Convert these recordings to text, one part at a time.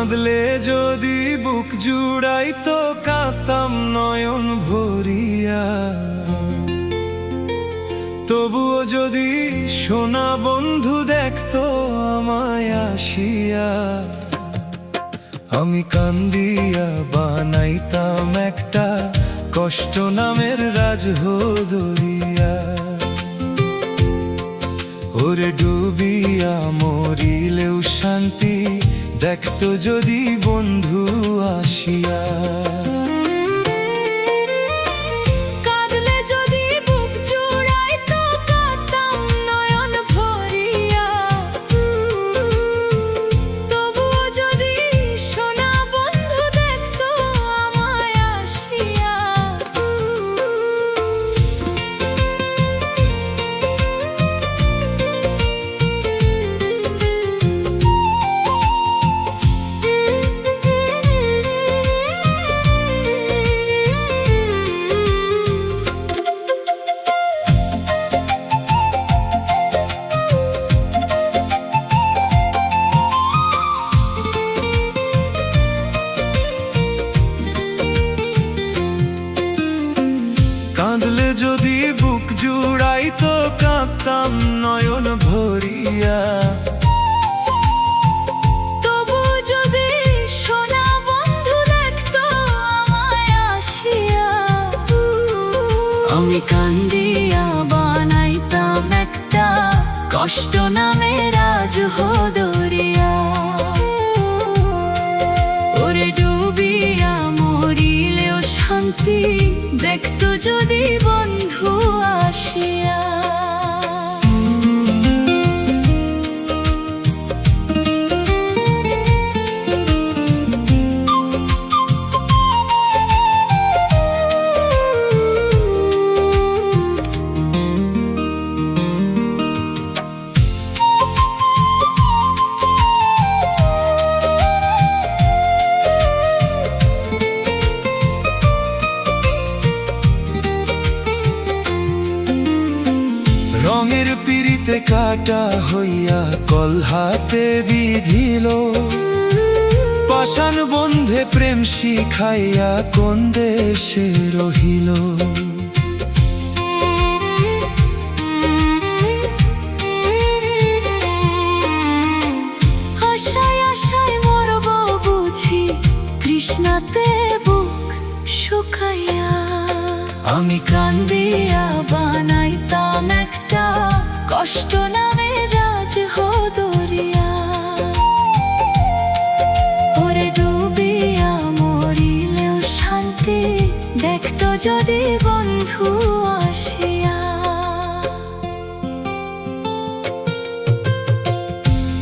কাঁদলে যদি বুক জুড়াই তো কাঁদতাম নয়ন ভরিয়া, তবুও যদি সোনা বন্ধু দেখতো আমায় আসিয়া, আমি কান্দিয়া বানাইতাম একটা কষ্ট নামের রাজহদরিয়া। ওরে ডুবিয়া মরিলেও শান্তি দেখতো যদি বন্ধু আসিয়া। কাঁদলে যদি বুক জুড়াই তো কাঁদতাম নয়ন ভরিয়া, তবু যদি সোনা বন্ধু দেখতো আমায় আসিয়া, আমি কান্দিয়া বানাইতাম একটা কষ্ট নামে রাজহদরিয়া। ওরে ডুবিয়া মরিলেও শান্তি দেখতো যদি বন্ধু আসিয়া। রঙের পিড়িতে কাটা হইয়া কলহাতে বিধিল, পাষাণ বন্ধে প্রেম শিখাইয়া কোন দেশে রহিল। আশায় আশায় মরব বুঝি তৃষ্ণাতে বুক শুকাইয়া, আমি কান্দিয়া বানাইতাম একটা কষ্ট নামে রাজহদরিয়া। ওরে ডুবিয়া মরিলেও শান্তি দেখতো যদি বন্ধু আসিয়া।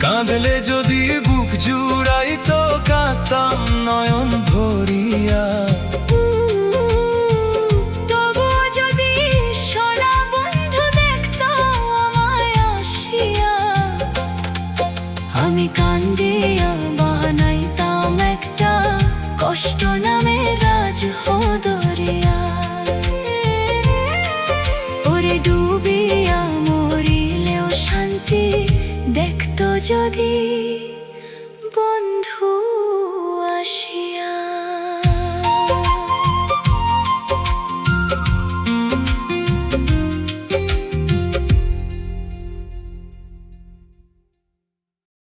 কাঁদলে যদি বুক জুড়াই তো কাঁদতাম নয়ন ভরিয়া, আমি কান্দিয়া বানাইতাম একটা কষ্ট নামে রাজহদরিয়া। ওরে ডুবিয়া মরিলেও শান্তি দেখতো যদি